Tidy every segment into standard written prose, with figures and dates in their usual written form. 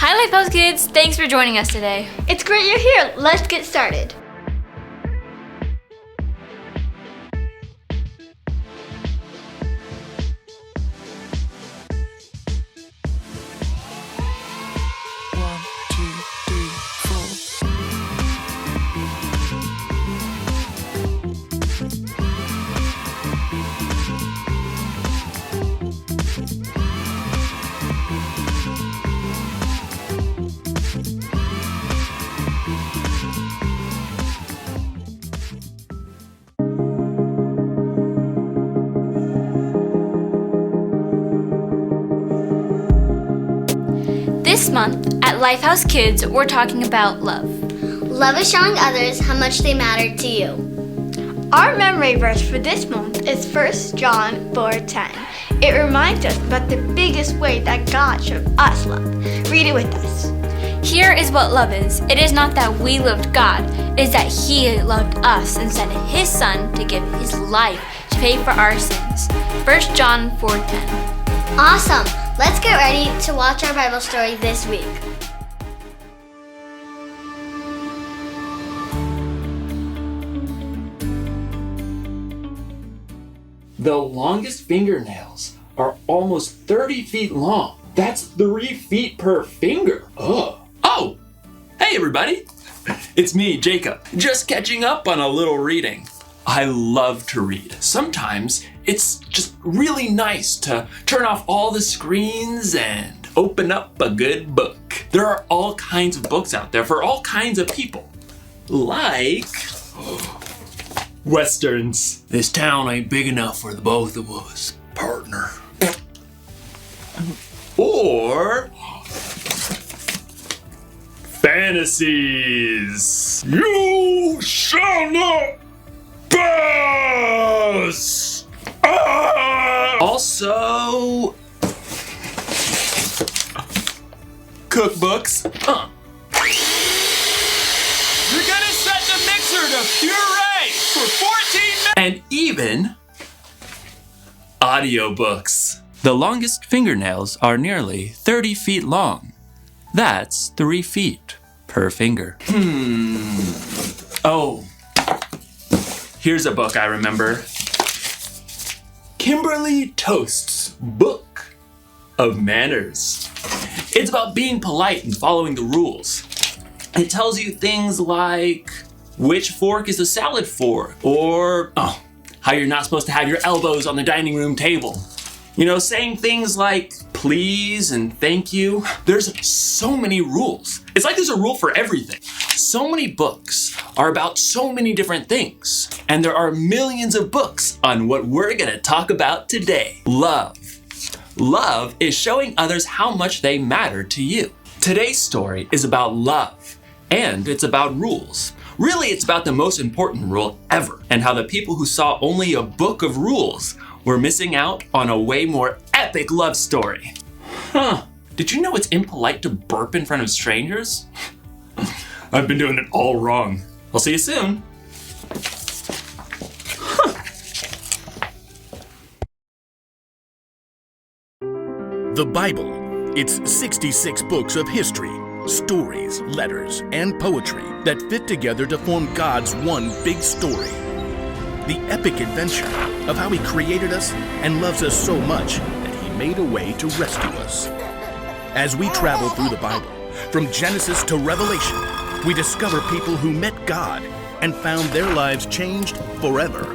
Hi LifeHouse kids, thanks for joining us today. It's great you're here. Let's get started. This month at LifeHouse Kids, we're talking about love. Love is showing others how much they matter to you. Our memory verse for this month is 1 John 4:10. It reminds us about the biggest way that God showed us love. Read it with us. Here is what love is. It is not that we loved God, it is that He loved us and sent His Son to give His life to pay for our sins. 1 John 4:10. Awesome! Let's get ready to watch our Bible story this week. The longest fingernails are almost 30 feet long. That's 3 feet per finger. Ugh. Oh! Hey everybody! It's me, Jacob, just catching up on a little reading. I love to read. Sometimes it's just really nice to turn off all the screens and open up a good book. There are all kinds of books out there for all kinds of people. Like Westerns. This town ain't big enough for the both of us, partner. Or fantasies. You shall not pass! Also, cookbooks. You're gonna set the mixer to puree for 14 minutes! And even audiobooks. The longest fingernails are nearly 30 feet long. That's 3 feet per finger. Oh, here's a book I remember. Kimberly Toast's Book of Manners. It's about being polite and following the rules. It tells you things like which fork is a salad fork, or how you're not supposed to have your elbows on the dining room table. You know, saying things like please and thank you. There's so many rules. It's like there's a rule for everything. So many books are about so many different things. And there are millions of books on what we're gonna talk about today. Love. Love is showing others how much they matter to you. Today's story is about love, and it's about rules. Really, it's about the most important rule ever, and how the people who saw only a book of rules were missing out on a way more epic love story. Did you know it's impolite to burp in front of strangers? I've been doing it all wrong. I'll see you soon. The Bible. It's 66 books of history, stories, letters, and poetry that fit together to form God's one big story. The epic adventure of how He created us and loves us so much that He made a way to rescue us. As we travel through the Bible, from Genesis to Revelation, we discover people who met God and found their lives changed forever.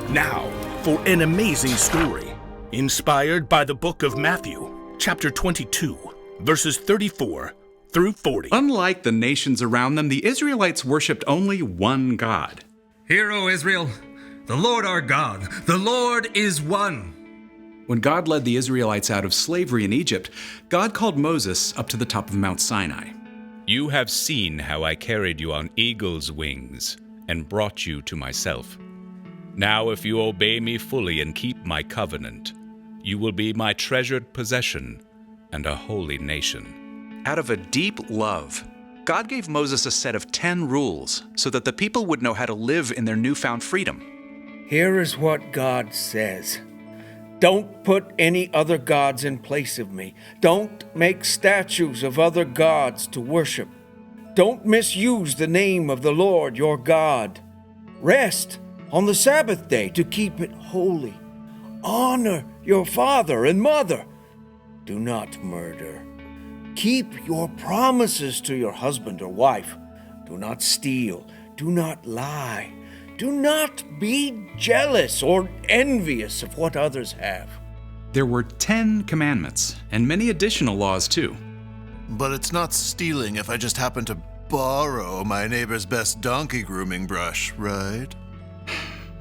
Now, for an amazing story, inspired by the book of Matthew, chapter 22, verses 34 through 40. Unlike the nations around them, the Israelites worshipped only one God. Hear, O Israel, the Lord our God, the Lord is one. When God led the Israelites out of slavery in Egypt, God called Moses up to the top of Mount Sinai. You have seen how I carried you on eagle's wings and brought you to myself. Now if you obey me fully and keep my covenant, you will be my treasured possession and a holy nation. Out of a deep love, God gave Moses a set of 10 rules so that the people would know how to live in their newfound freedom. Here is what God says. Don't put any other gods in place of me. Don't make statues of other gods to worship. Don't misuse the name of the Lord your God. Rest on the Sabbath day to keep it holy. Honor your father and mother. Do not murder. Keep your promises to your husband or wife. Do not steal. Do not lie. Do not be jealous or envious of what others have. There were 10 commandments, and many additional laws too. But it's not stealing if I just happen to borrow my neighbor's best donkey grooming brush, right?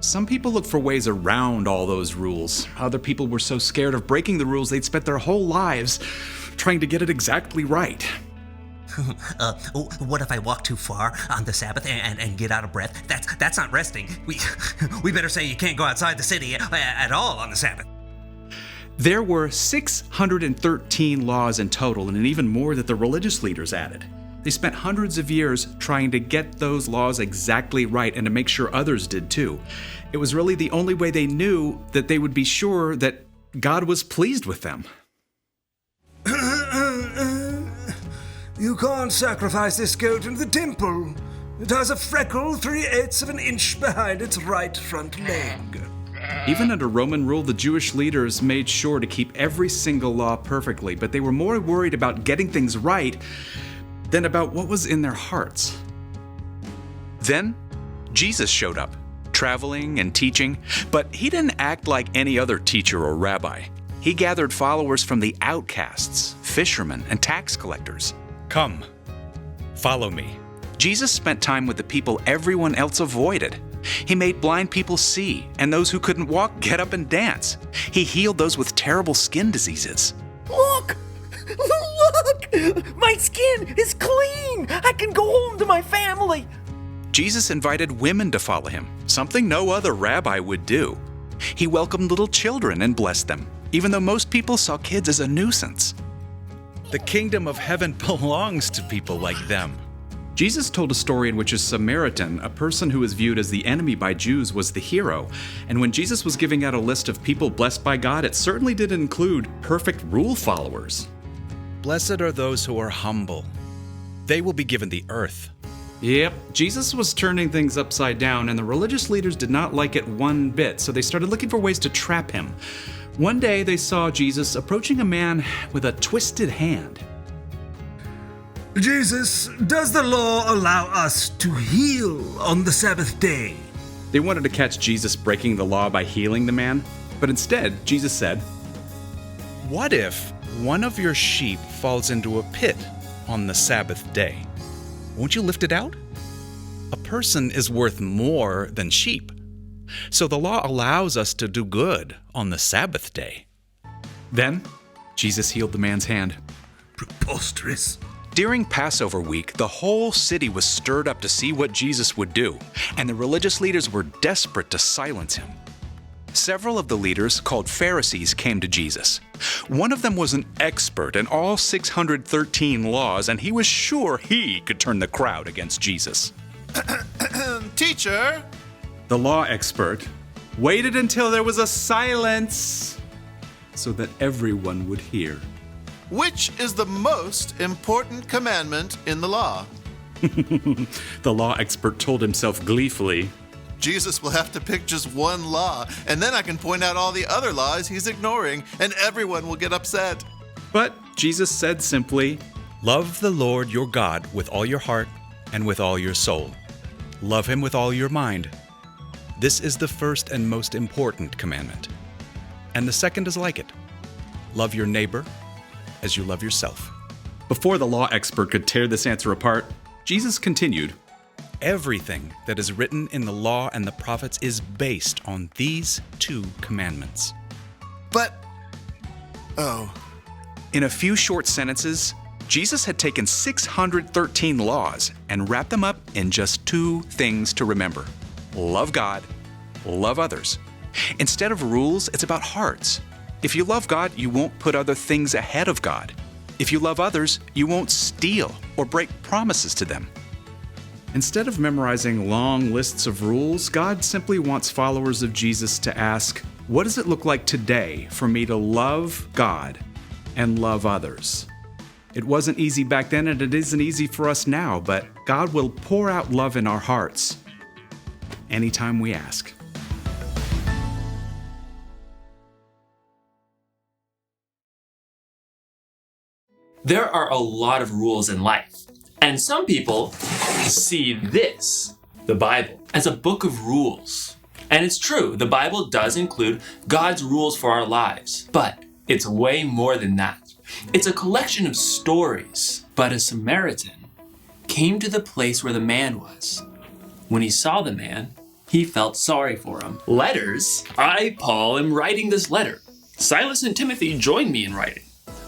Some people look for ways around all those rules. Other people were so scared of breaking the rules they'd spent their whole lives trying to get it exactly right. What if I walk too far on the Sabbath and get out of breath? That's not resting. We better say you can't go outside the city at all on the Sabbath. There were 613 laws in total, and even more that the religious leaders added. They spent hundreds of years trying to get those laws exactly right and to make sure others did too. It was really the only way they knew that they would be sure that God was pleased with them. You can't sacrifice this goat in the temple. It has a freckle 3/8 of an inch behind its right front leg. Even under Roman rule, the Jewish leaders made sure to keep every single law perfectly, but they were more worried about getting things right than about what was in their hearts. Then, Jesus showed up, traveling and teaching, but he didn't act like any other teacher or rabbi. He gathered followers from the outcasts, fishermen, and tax collectors. Come, follow me. Jesus spent time with the people everyone else avoided. He made blind people see, and those who couldn't walk get up and dance. He healed those with terrible skin diseases. Look! Look! My skin is clean! I can go home to my family! Jesus invited women to follow him, something no other rabbi would do. He welcomed little children and blessed them, even though most people saw kids as a nuisance. The kingdom of heaven belongs to people like them. Jesus told a story in which a Samaritan, a person who was viewed as the enemy by Jews, was the hero. And when Jesus was giving out a list of people blessed by God, it certainly did include perfect rule followers. Blessed are those who are humble. They will be given the earth. Yep, Jesus was turning things upside down, and the religious leaders did not like it one bit, so they started looking for ways to trap him. One day they saw Jesus approaching a man with a twisted hand. Jesus, does the law allow us to heal on the Sabbath day? They wanted to catch Jesus breaking the law by healing the man, but instead, Jesus said, What if one of your sheep falls into a pit on the Sabbath day? Won't you lift it out? A person is worth more than sheep. So the law allows us to do good on the Sabbath day. Then, Jesus healed the man's hand. Preposterous. During Passover week, the whole city was stirred up to see what Jesus would do, and the religious leaders were desperate to silence him. Several of the leaders, called Pharisees, came to Jesus. One of them was an expert in all 613 laws, and he was sure he could turn the crowd against Jesus. Teacher! The law expert waited until there was a silence so that everyone would hear. Which is the most important commandment in the law? The law expert told himself gleefully. Jesus will have to pick just one law, and then I can point out all the other laws he's ignoring, and everyone will get upset. But Jesus said simply, Love the Lord your God with all your heart and with all your soul. Love him with all your mind. This is the first and most important commandment. And the second is like it. Love your neighbor as you love yourself. Before the law expert could tear this answer apart, Jesus continued, Everything that is written in the law and the prophets is based on these two commandments. In a few short sentences, Jesus had taken 613 laws and wrapped them up in just two things to remember. Love God, love others. Instead of rules, it's about hearts. If you love God, you won't put other things ahead of God. If you love others, you won't steal or break promises to them. Instead of memorizing long lists of rules, God simply wants followers of Jesus to ask, What does it look like today for me to love God and love others? It wasn't easy back then, and it isn't easy for us now, but God will pour out love in our hearts anytime we ask. There are a lot of rules in life, and some people see this, the Bible, as a book of rules. And it's true, the Bible does include God's rules for our lives, but it's way more than that. It's a collection of stories. But a Samaritan came to the place where the man was. When he saw the man, he felt sorry for him. Letters. I, Paul, am writing this letter. Silas and Timothy joined me in writing.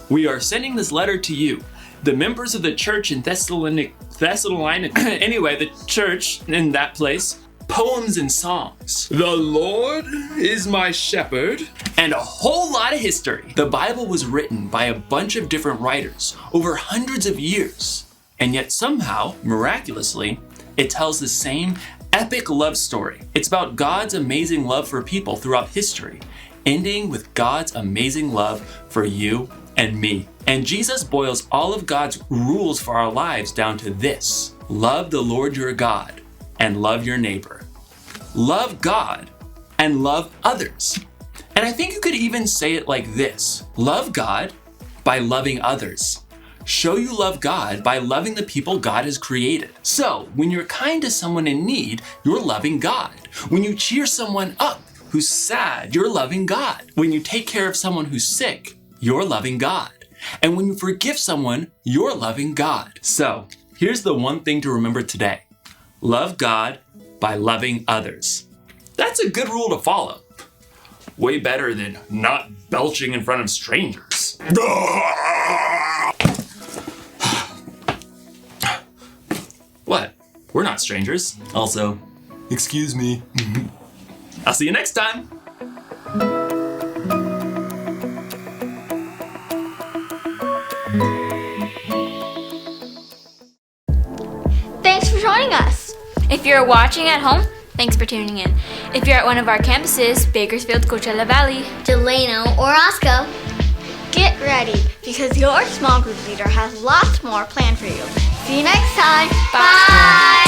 We are sending this letter to you, the members of the church in Thessalonica, anyway, the church in that place, poems and songs. The Lord is my shepherd. And a whole lot of history. The Bible was written by a bunch of different writers over hundreds of years. And yet somehow, miraculously, it tells the same epic love story. It's about God's amazing love for people throughout history, ending with God's amazing love for you and me. And Jesus boils all of God's rules for our lives down to this: love the Lord your God and love your neighbor. Love God and love others. And I think you could even say it like this: love God by loving others. Show you love God by loving the people God has created. So when you're kind to someone in need, you're loving God. When you cheer someone up who's sad, you're loving God. When you take care of someone who's sick, you're loving God. And when you forgive someone, you're loving God. So here's the one thing to remember today: love God by loving others. That's a good rule to follow. Way better than not belching in front of strangers. What? We're not strangers. Also, excuse me. I'll see you next time. Thanks for joining us. If you're watching at home, thanks for tuning in. If you're at one of our campuses, Bakersfield, Coachella Valley, Delano or Roscoe, get ready because your small group leader has lots more planned for you. See you next time. Bye.